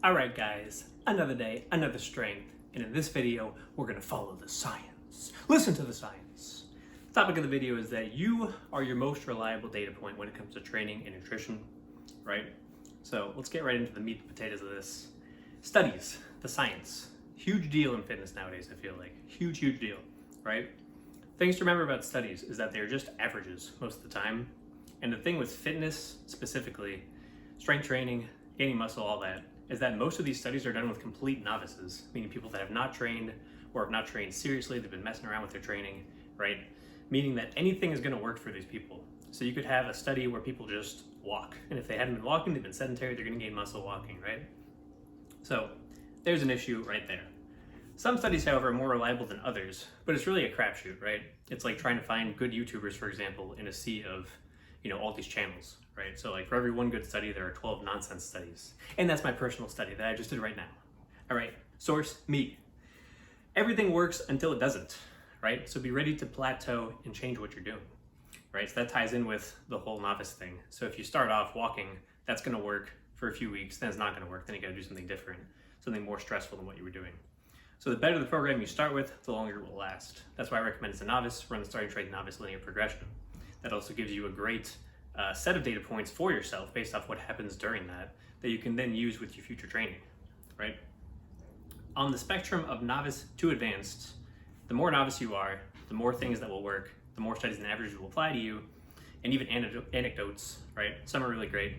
Alright guys, another day, another strength, and in this video, we're gonna follow the science. Listen to the science. The topic of the video is that you are your most reliable data point when it comes to training and nutrition, right? So let's get right into the meat and potatoes of this. Studies, the science. Huge deal in fitness nowadays, I feel like. Huge deal, right? Things to remember about studies is that they're just averages most of the time. And the thing with fitness specifically, strength training, gaining muscle, all that, is that most of these studies are done with complete novices, meaning people that have not trained or have not trained seriously, they've been messing around with their training, right? Meaning that anything is gonna work for these people. So you could have a study where people just walk, and if they hadn't been walking, they've been sedentary, they're gonna gain muscle walking, right? So there's an issue right there. Some studies, however, are more reliable than others, but it's really a crapshoot, right? It's like trying to find good YouTubers, for example, in a sea of, all these channels, right? So like for every one good study, there are 12 nonsense studies. And that's my personal study that I just did right now. All right, source, me. Everything works until it doesn't, right? So be ready to plateau and change what you're doing, right? So that ties in with the whole novice thing. So if you start off walking, that's gonna work for a few weeks, then it's not gonna work, then you gotta do something different, something more stressful than what you were doing. So the better the program you start with, the longer it will last. That's why I recommend as a novice, run the starting trade novice linear progression. That also gives you a great set of data points for yourself based off what happens during that you can then use with your future training, right? On the spectrum of novice to advanced, the more novice you are, the more things that will work, the more studies and averages will apply to you, and even anecdotes, right? Some are really great.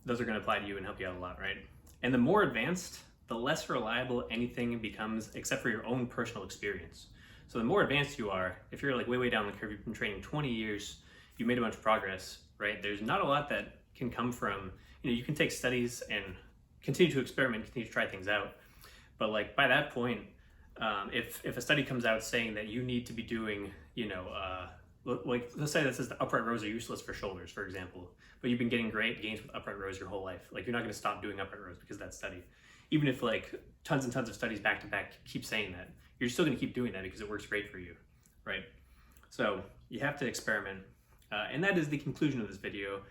Those are gonna apply to you and help you out a lot, right? And the more advanced, the less reliable anything becomes except for your own personal experience. So the more advanced you are, if you're like way down the curve, you've been training 20 years, you made a bunch of progress, right? There's not a lot that can come from, you can take studies and continue to experiment, continue to try things out. But like by that point, if a study comes out saying that you need to be doing, like let's say that says the upright rows are useless for shoulders, for example, but you've been getting great gains with upright rows your whole life. Like you're not gonna stop doing upright rows because of that study. Even if like tons and tons of studies back to back keep saying that, you're still gonna keep doing that because it works great for you, right? So you have to experiment. And that is the conclusion of this video.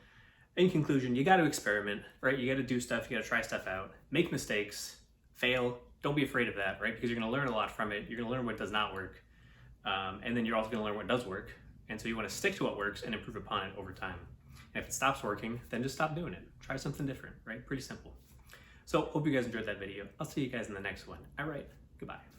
In conclusion, you gotta experiment, right? You gotta do stuff, you gotta try stuff out, make mistakes, fail, don't be afraid of that, right? Because you're gonna learn a lot from it, you're gonna learn what does not work, and then you're also gonna learn what does work. And so you wanna stick to what works and improve upon it over time. And if it stops working, then just stop doing it. Try something different, right? Pretty simple. So hope you guys enjoyed that video. I'll see you guys in the next one. All right, goodbye.